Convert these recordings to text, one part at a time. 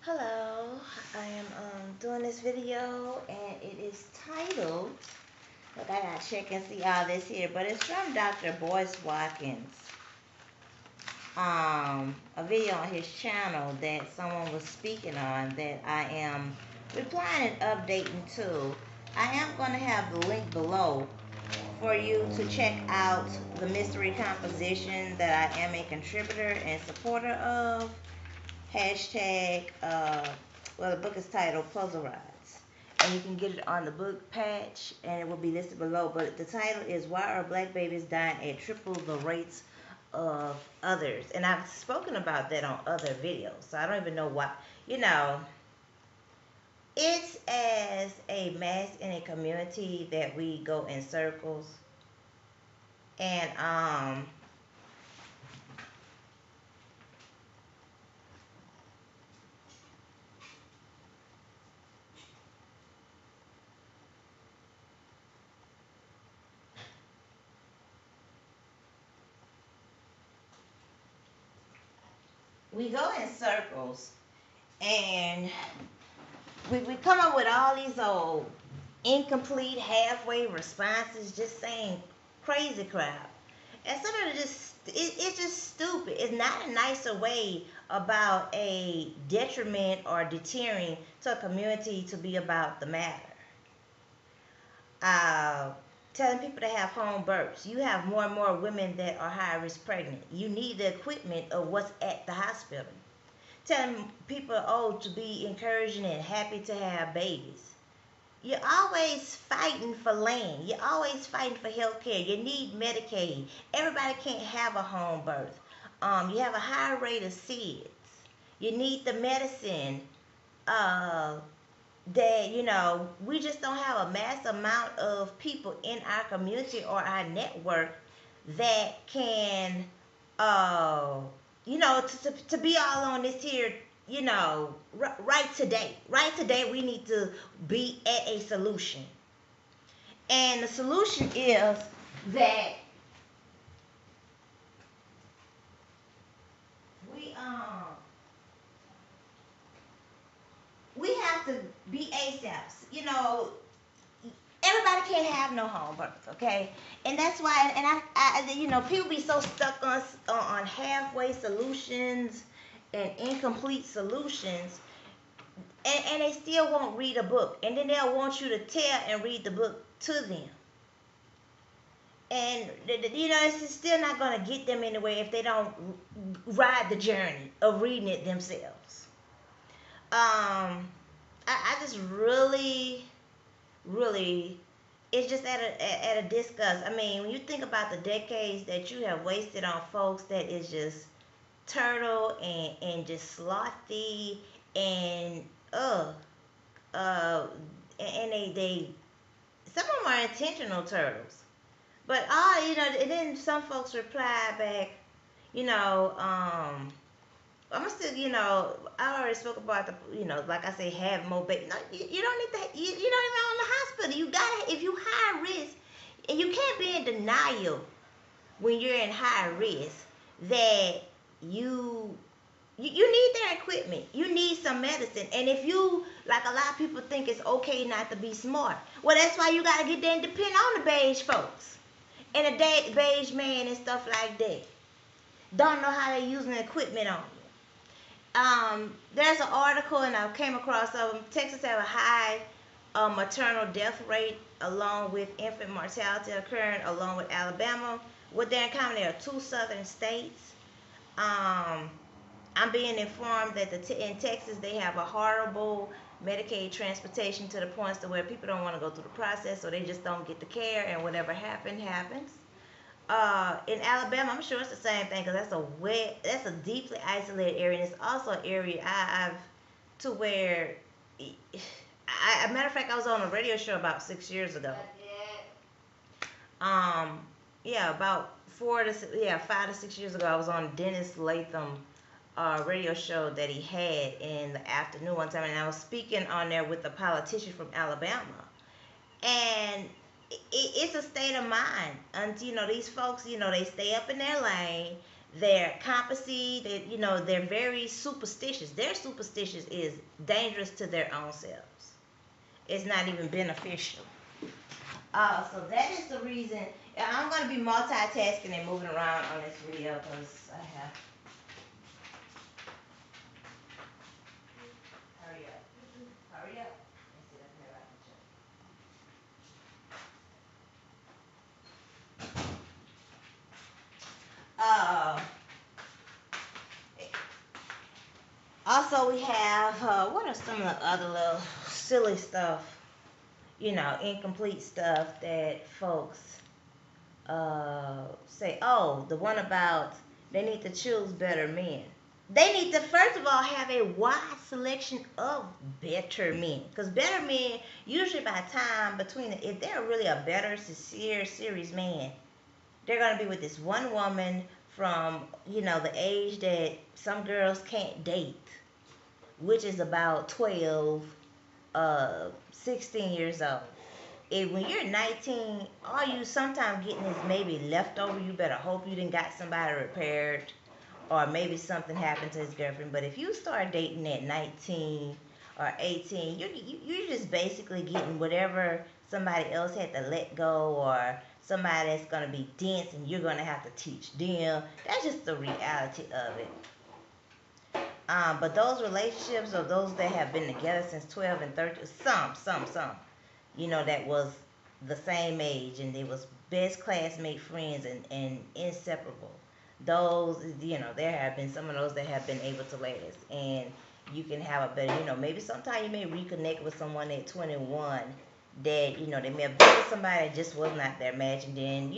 Hello, I am doing this video and it is titled, look, I gotta check and see all this here, but it's from Dr. Boyce Watkins. A video on his channel that someone was speaking on that I am replying and updating to. I am going to have the link below for you to check out the mystery composition that I am a contributor and supporter of. Hashtag, well, the book is titled Puzzle Rides. And you can get it on the book patch, and it will be listed below. But the title is Why Are Black Babies Dying at Triple the Rates of Others? And I've spoken about that on other videos, so I don't even know why. It's as a mass in a community that we go in circles. And, we go in circles, and we come up with all these old incomplete halfway responses, just saying crazy crap. And some of it it's just stupid. It's not a nicer way about a detriment or deterring to a community to be about the matter. uh, Telling people to have home births. You have more and more women that are high risk pregnant. You need the equipment of what's at the hospital. Telling people, oh, to be encouraging and happy to have babies. You're always fighting for land. You're always fighting for health care. You need Medicaid. Everybody can't have a home birth. You have a high rate of SIDS. You need the medicine. That we just don't have a mass amount of people in our community or our network that can, to be all on this here, right today. Right today, we need to be at a solution. And the solution is that we, we have to be ASAPs. Everybody can't have no home birth, okay? And that's why, and people be so stuck on halfway solutions and incomplete solutions, and they still won't read a book, and then they'll want you to tell and read the book to them. And it's still not going to get them anywhere if they don't ride the journey of reading it themselves. I just really, really, it's just at a disgust. I mean, when you think about the decades that you have wasted on folks that is just turtle and just slothy and and they some of them are intentional turtles. But and then some folks reply back, you know, I'm still, I already spoke about like I say, have more baby. No, you don't need that. You don't even on the hospital. You gotta, if you high risk, and you can't be in denial when you're in high risk that you need their equipment. You need some medicine. And if you, like a lot of people think it's okay not to be smart, well, that's why you gotta get there and depend on the beige folks and the beige man and stuff like that. Don't know how they're using the equipment on you. There's an article, and I came across of them. Texas have a high maternal death rate, along with infant mortality occurring, along with Alabama. What they're in common, there are two southern states. I'm being informed that in Texas they have a horrible Medicaid transportation to the points to where people don't want to go through the process, so they just don't get the care, and whatever happens. In Alabama, I'm sure it's the same thing because that's a deeply isolated area, and it's also an area I've to where, matter of fact, I was on a radio show about 6 years ago. Yeah, about 5 to 6 years ago, I was on Dennis Latham radio show that he had in the afternoon one time, and I was speaking on there with a politician from Alabama, and it's a state of mind. Until these folks, they stay up in their lane. Their competency, they're very superstitious. Their superstitious is dangerous to their own selves. It's not even beneficial. So that is the reason. I'm going to be multitasking and moving around on this video because I have. Hurry up. Hurry up. And sit up here like a child. Also, we have, what are some of the other little silly stuff, incomplete stuff that folks say, oh, the one about they need to choose better men. They need to, first of all, have a wide selection of better men. Because better men, usually by time between, if they're really a better, sincere, serious man, they're going to be with this one woman from, the age that some girls can't date, which is about 12, 16 years old. If when you're 19, all you sometimes getting is maybe leftover. You better hope you didn't got somebody repaired, or maybe something happened to his girlfriend. But if you start dating at 19 or 18, you're just basically getting whatever somebody else had to let go, or somebody that's going to be dense and you're going to have to teach them. That's just the reality of it. But those relationships of those that have been together since 12 and 13, some, that was the same age and they was best classmate friends and inseparable. Those, there have been some of those that have been able to last. And you can have a better, maybe sometime you may reconnect with someone at 21 that, they may have been with somebody that just was not their match. And then,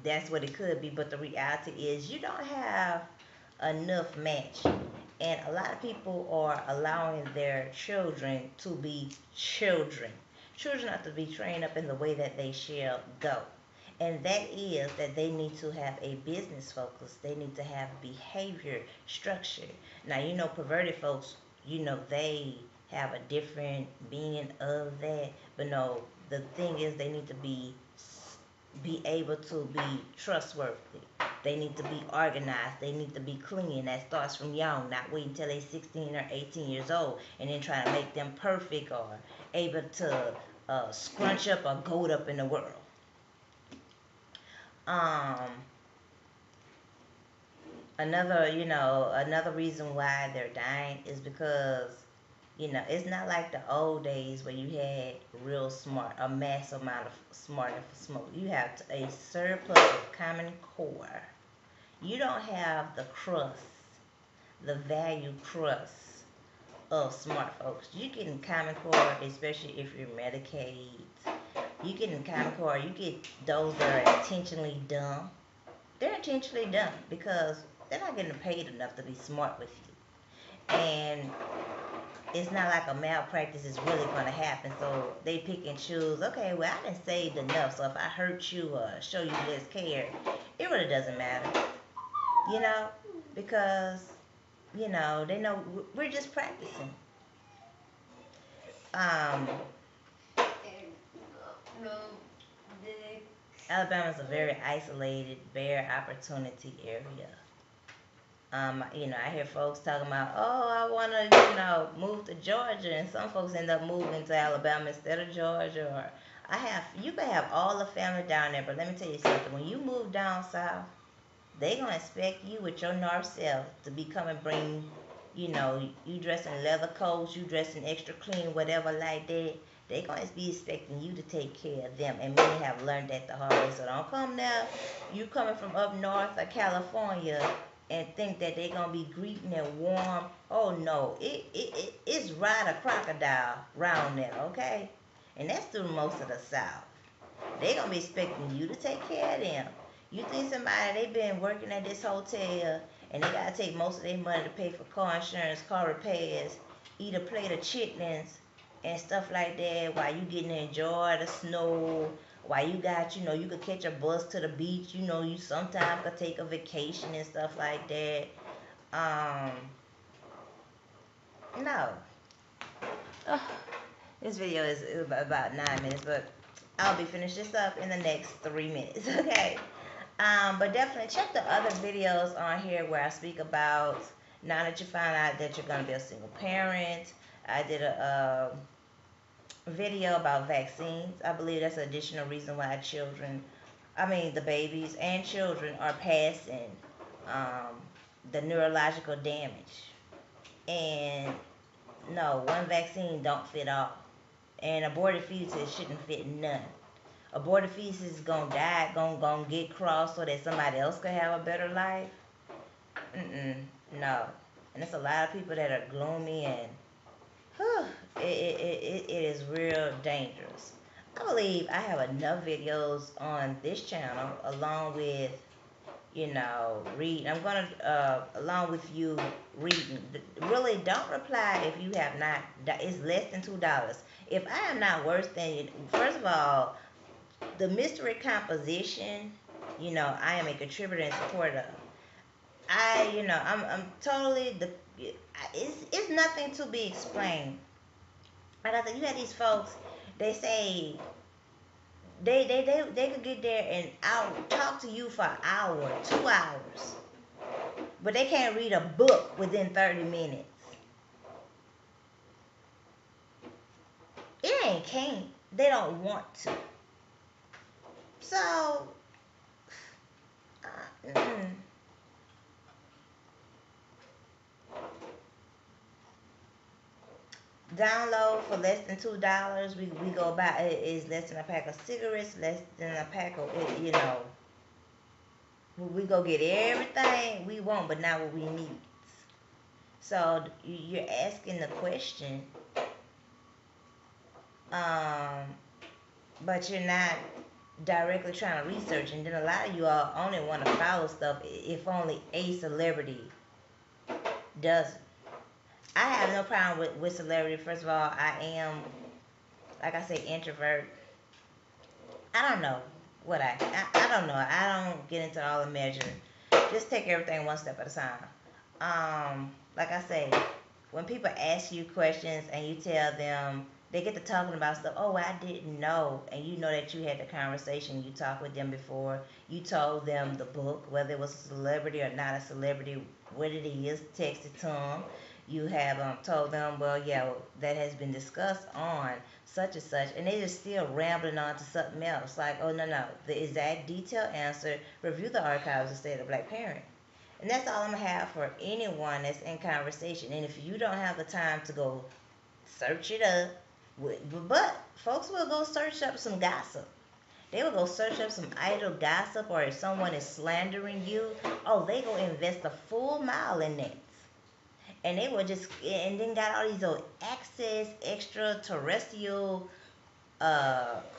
that's what it could be. But the reality is you don't have enough match. And a lot of people are allowing their children to be children. Children have to be trained up in the way that they shall go. And that is that they need to have a business focus. They need to have behavior structure. Now, perverted folks, they have a different meaning of that. But no, the thing is they need to be able to be trustworthy. They need to be organized. They need to be clean. That starts from young, not waiting until they're 16 or 18 years old and then trying to make them perfect or able to scrunch up or goat up in the world. Another reason why they're dying is because, it's not like the old days where you had real smart, a mass amount of smart smoke. You have a surplus of common core. You don't have the crust, the value crust of smart folks. You getting common core, especially if you're Medicaid. You getting common core. You get those that are intentionally dumb. They're intentionally dumb because they're not getting paid enough to be smart with you. And it's not like a malpractice is really going to happen. So they pick and choose, okay, well, I done saved enough. So if I hurt you or show you less care, it really doesn't matter. Because, they know we're just practicing. Alabama's a very isolated, bare opportunity area. I hear folks talking about, oh, I want to, move to Georgia, and some folks end up moving to Alabama instead of Georgia. Or you can have all the family down there, but let me tell you something. When you move down south, they gonna expect you with your north self to be coming bring, you dress in leather coats, you dress in extra clean, whatever like that. They gonna be expecting you to take care of them, and many have learned that the hard way. So don't come now, you coming from up north of California, and think that they gonna be greeting and warm. Oh no, it's ride a crocodile round there, okay? And that's through most of the South. They gonna be expecting you to take care of them. You think somebody, they been working at this hotel and they gotta take most of their money to pay for car insurance, car repairs, eat a plate of chitlins and stuff like that while you getting to enjoy the snow, while you got, you could catch a bus to the beach, you sometimes could take a vacation and stuff like that. No. Ugh. This video is about 9 minutes, but I'll be finished this up in the next 3 minutes, okay? But definitely check the other videos on here where I speak about now that you find out that you're going to be a single parent. I did a video about vaccines. I believe that's an additional reason why the babies and children are passing um, the neurological damage. And no, one vaccine don't fit all. And aborted fetuses shouldn't fit none. Aborted fetuses is gonna die, gonna get crossed so that somebody else can have a better life. Mm-mm, no. And there's a lot of people that are gloomy and whew, it is real dangerous. I believe I have enough videos on this channel along with reading. I'm gonna along with you reading. Really, don't reply if you have not. It's less than $2. If I am not worse than, first of all, the mystery composition, I am a contributor and supporter of. I'm totally it's nothing to be explained. Like I said, you have these folks. They say they could get there and out talk to you for an hour, 2 hours, but they can't read a book within 30 minutes. It ain't can't. They don't want to. So, mm, download for less than $2. We go buy it is less than a pack of cigarettes, less than a pack of we go get everything we want, but not what we need. So you're asking the question, um, but you're not directly trying to research. And then a lot of you all only want to follow stuff if only a celebrity does it. I have no problem with celebrity. First of all, I am, like I said, introvert. I don't know I don't know. I don't get into all the measuring. Just take everything one step at a time. Like I say, when people ask you questions and you tell them, they get to talking about stuff. Oh, I didn't know, and you know that you had the conversation. You talked with them before. You told them the book, whether it was a celebrity or not a celebrity, what it is. Texted to them. You have told them, well, yeah, that has been discussed on such and such, and they just still rambling on to something else. Like, oh no, no, the exact detailed answer. Review the archives of State of Black Parent. And that's all I'm going to have for anyone that's in conversation. And if you don't have the time to go search it up, but folks will go search up some gossip. They will go search up some idle gossip, or if someone is slandering you, oh, they go invest a full mile in that. And they will just, and then got all these old access, extraterrestrial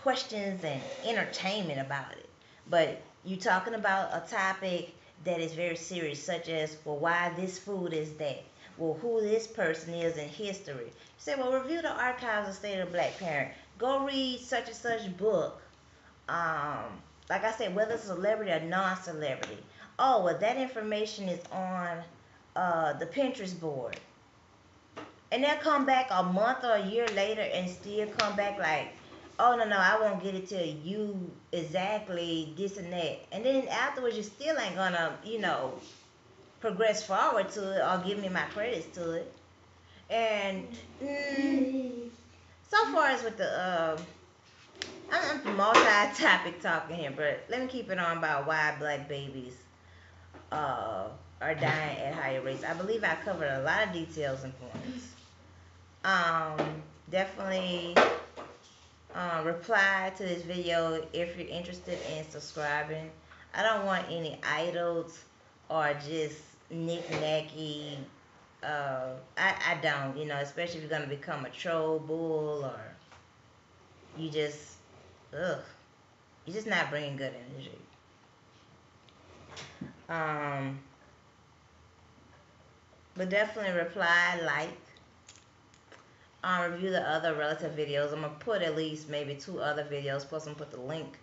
questions and entertainment about it. But you talking about a topic that is very serious, such as, well, why this food is that? Well, who this person is in history. You say, well, review the archives of State of Black Parent. Go read such and such book. Like I said, whether it's a celebrity or non-celebrity. Oh, well, that information is on the Pinterest board. And they'll come back a month or a year later and still come back like, oh, no, no, I won't get it to you exactly this and that. And then afterwards, you still ain't gonna, progress forward to it or give me my credits to it. And so far as with the, I'm multi-topic talking here, but let me keep it on about why black babies are dying at higher rates. I believe I covered a lot of details and points. Definitely reply to this video if you're interested in subscribing. I don't want any idols or just knick-knacky. I don't, especially if you're going to become a troll bull, or you just, ugh, you're just not bringing good energy. But definitely reply, like, review the other relative videos. I'm going to put at least maybe 2 other videos, plus I'm going to put the link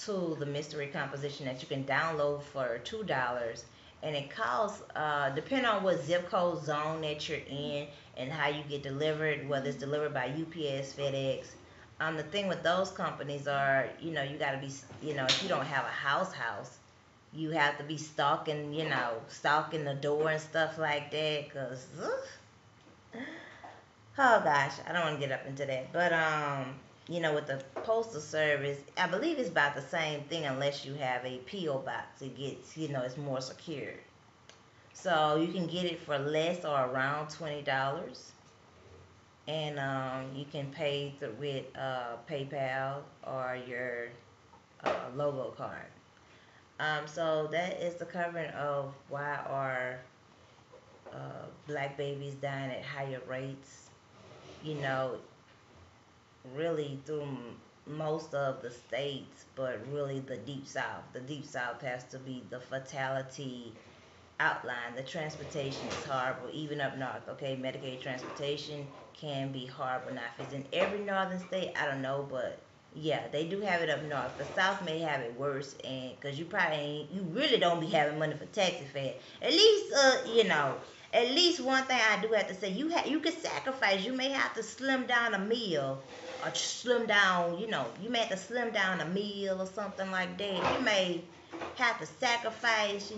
to the mystery composition that you can download for $2. And it costs, depending on what zip code zone that you're in and how you get delivered, whether it's delivered by UPS, FedEx. The thing with those companies are, you got to be, if you don't have a house, you have to be stalking, stalking the door and stuff like that. Cause, oh gosh, I don't want to get up into that. But with the postal service, I believe it's about the same thing unless you have a PO box. It gets, it's more secure. So you can get it for less or around $20, and you can pay with PayPal or your logo card. So that is the covering of why are black babies dying at higher rates. You know, really through most of the states, but really the deep south. The deep south has to be the fatality outline. The transportation is horrible, even up north. Okay, Medicaid transportation can be horrible. Now, if it's in every northern state, I don't know, but yeah, they do have it up north. The south may have it worse, and because you really don't be having money for taxi fare. At least, at least one thing I do have to say, you can sacrifice. You may have to slim down a meal, or slim down. You may have to slim down a meal or something like that. You may have to sacrifice,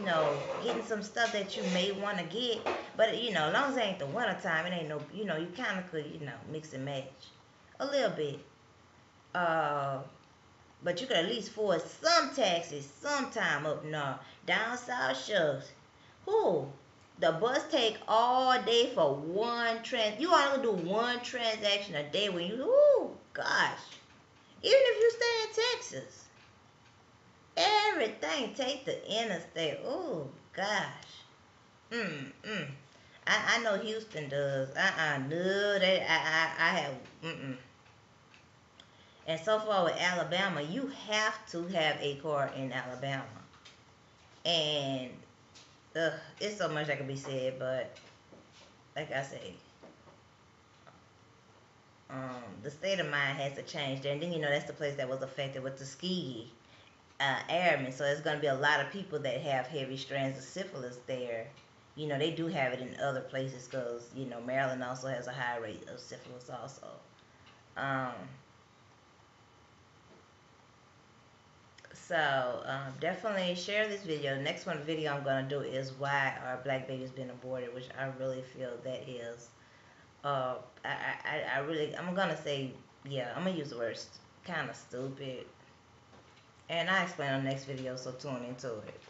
getting some stuff that you may want to get. But, as long as it ain't the winter time, it ain't no, you kind of could, mix and match a little bit. Uh, but you could at least afford some taxes sometime up north. Down south, shucks. Who? The bus take all day for you only do one transaction a day when gosh. Even if you stay in Texas. Everything take the interstate. Oh gosh. I know Houston does. No, I have. And so far with Alabama, you have to have a car in Alabama. And it's so much that can be said, but like I say, the state of mind has to change there. And then that's the place that was affected with Tuskegee airmen. So there's going to be a lot of people that have heavy strands of syphilis there. They do have it in other places because Maryland also has a high rate of syphilis also. So definitely share this video. The next video I'm going to do is why are black babies being aborted, which I really feel that is I'm going to say, yeah, I'm going to use the words kind of stupid. And I explain on the next video, so tune into it.